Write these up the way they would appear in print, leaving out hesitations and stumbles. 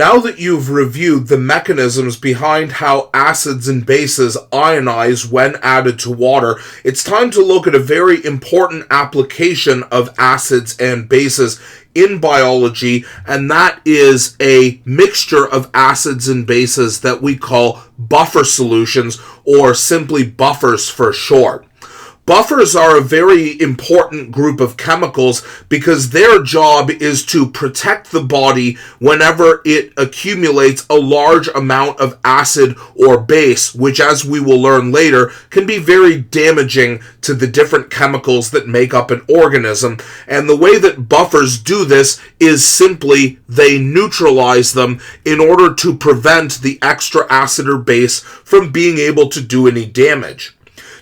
Now that you've reviewed the mechanisms behind how acids and bases ionize when added to water, it's time to look at a very important application of acids and bases in biology, and that is a mixture of acids and bases that we call buffer solutions, or simply buffers for short. Buffers are a very important group of chemicals because their job is to protect the body whenever it accumulates a large amount of acid or base, which, as we will learn later, can be very damaging to the different chemicals that make up an organism. And the way that buffers do this is simply they neutralize them in order to prevent the extra acid or base from being able to do any damage.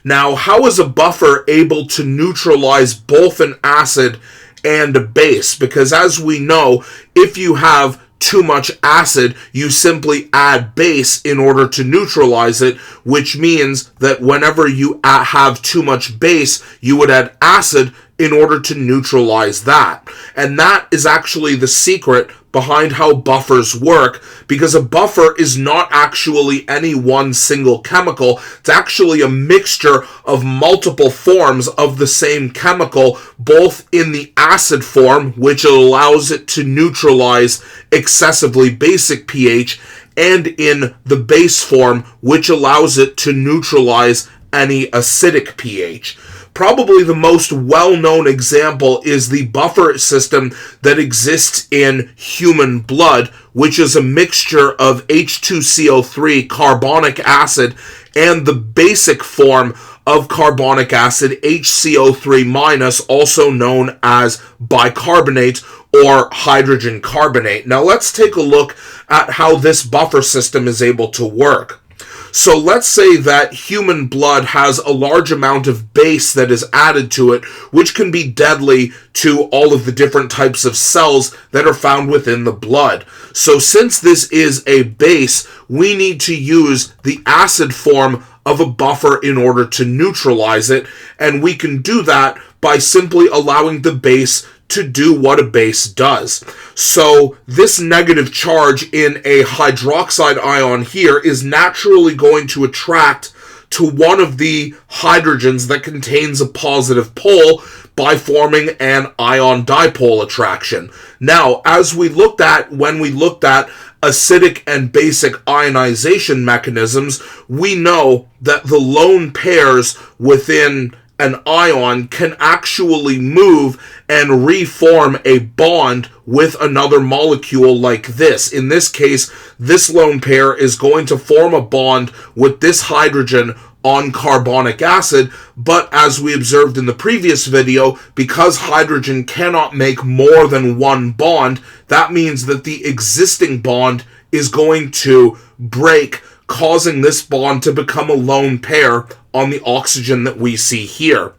Now, how is a buffer able to neutralize both an acid and a base? Because as we know, if you have too much acid, you simply add base in order to neutralize it, which means that whenever you have too much base, you would add acid in order to neutralize that. And that is actually the secret behind how buffers work, because a buffer is not actually any one single chemical. It's actually a mixture of multiple forms of the same chemical, both in the acid form, which allows it to neutralize excessively basic pH, and in the base form, which allows it to neutralize any acidic pH. Probably the most well-known example is the buffer system that exists in human blood, which is a mixture of H2CO3 carbonic acid and the basic form of carbonic acid, HCO3-, also known as bicarbonate or hydrogen carbonate. Now let's take a look at how this buffer system is able to work. So let's say that human blood has a large amount of base that is added to it, which can be deadly to all of the different types of cells that are found within the blood. So since this is a base, we need to use the acid form of a buffer in order to neutralize it, and we can do that by simply allowing the base to do what a base does. So this negative charge in a hydroxide ion here is naturally going to attract to one of the hydrogens that contains a positive pole by forming an ion dipole attraction. Now, as we looked at when we looked at acidic and basic ionization mechanisms, we know that the lone pairs within an ion can actually move and reform a bond with another molecule like this. In this case, this lone pair is going to form a bond with this hydrogen on carbonic acid, but as we observed in the previous video, because hydrogen cannot make more than one bond, that means that the existing bond is going to break, causing this bond to become a lone pair on the oxygen that we see here.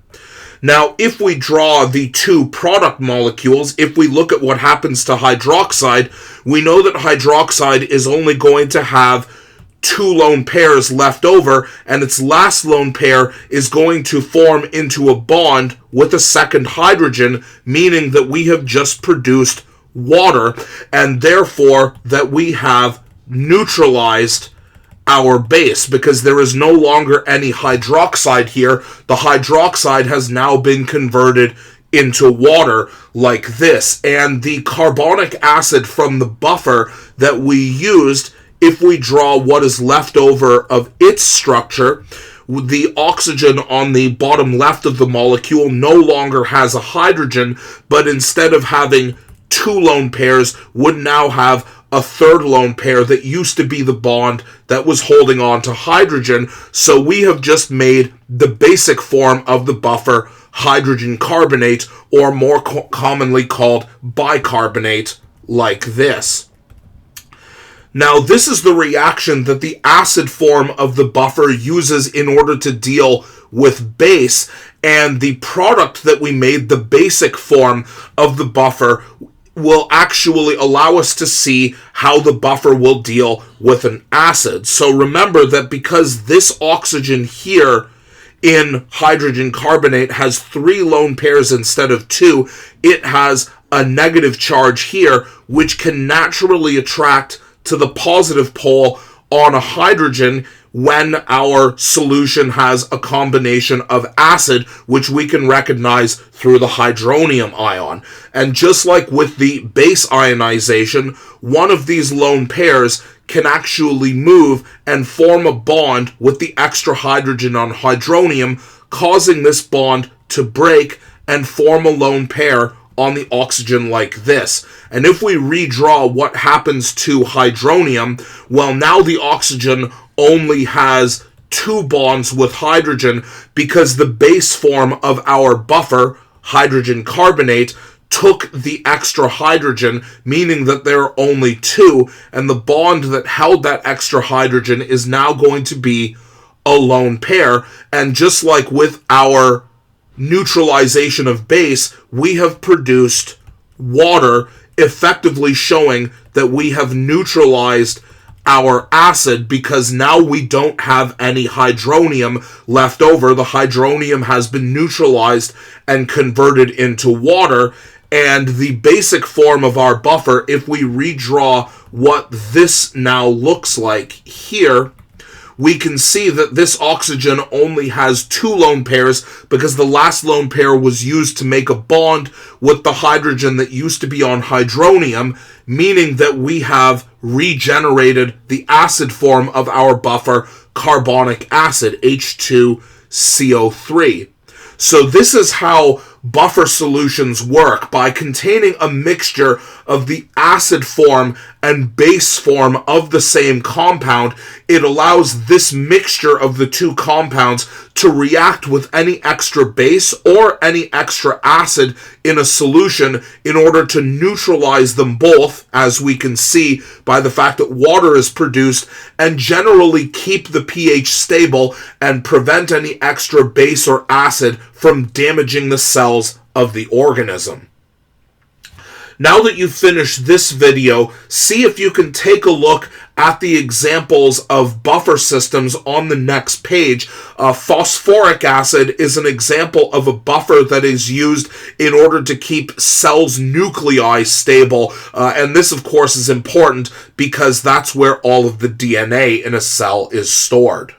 Now, if we draw the two product molecules, if we look at what happens to hydroxide, we know that hydroxide is only going to have two lone pairs left over, and its last lone pair is going to form into a bond with a second hydrogen, meaning that we have just produced water, and therefore that we have neutralized our base, because there is no longer any hydroxide here. The hydroxide has now been converted into water like this, and the carbonic acid from the buffer that we used, if we draw what is left over of its structure, the oxygen on the bottom left of the molecule no longer has a hydrogen, but instead of having two lone pairs, would now have a third lone pair that used to be the bond that was holding on to hydrogen. So we have just made the basic form of the buffer hydrogen carbonate, or more commonly called bicarbonate, like this. Now, this is the reaction that the acid form of the buffer uses in order to deal with base, and the product that we made, the basic form of the buffer, will actually allow us to see how the buffer will deal with an acid. So remember that because this oxygen here in hydrogen carbonate has three lone pairs instead of two, it has a negative charge here, which can naturally attract to the positive pole on a hydrogen when our solution has a combination of acid, which we can recognize through the hydronium ion. And just like with the base ionization, one of these lone pairs can actually move and form a bond with the extra hydrogen on hydronium, causing this bond to break and form a lone pair on the oxygen like this. And if we redraw what happens to hydronium, well, now the oxygen only has 2 bonds with hydrogen because the base form of our buffer, hydrogen carbonate, took the extra hydrogen, meaning that there are only 2, and the bond that held that extra hydrogen is now going to be a lone pair. And just like with our neutralization of base, we have produced water, effectively showing that we have neutralized our acid because now we don't have any hydronium left over. The hydronium has been neutralized and converted into water, and the basic form of our buffer, if we redraw what this now looks like here, we can see that this oxygen only has 2 lone pairs because the last lone pair was used to make a bond with the hydrogen that used to be on hydronium, meaning that we have regenerated the acid form of our buffer, carbonic acid, H2CO3. So this is how buffer solutions work, by containing a mixture of the acid form and base form of the same compound. It allows this mixture of the 2 compounds to react with any extra base or any extra acid in a solution in order to neutralize them both, as we can see by the fact that water is produced, and generally keep the pH stable and prevent any extra base or acid from damaging the cells of the organism. Now that you've finished this video, see if you can take a look at the examples of buffer systems on the next page. Phosphoric acid is an example of a buffer that is used in order to keep cells' nuclei stable. And this, of course, is important because that's where all of the DNA in a cell is stored.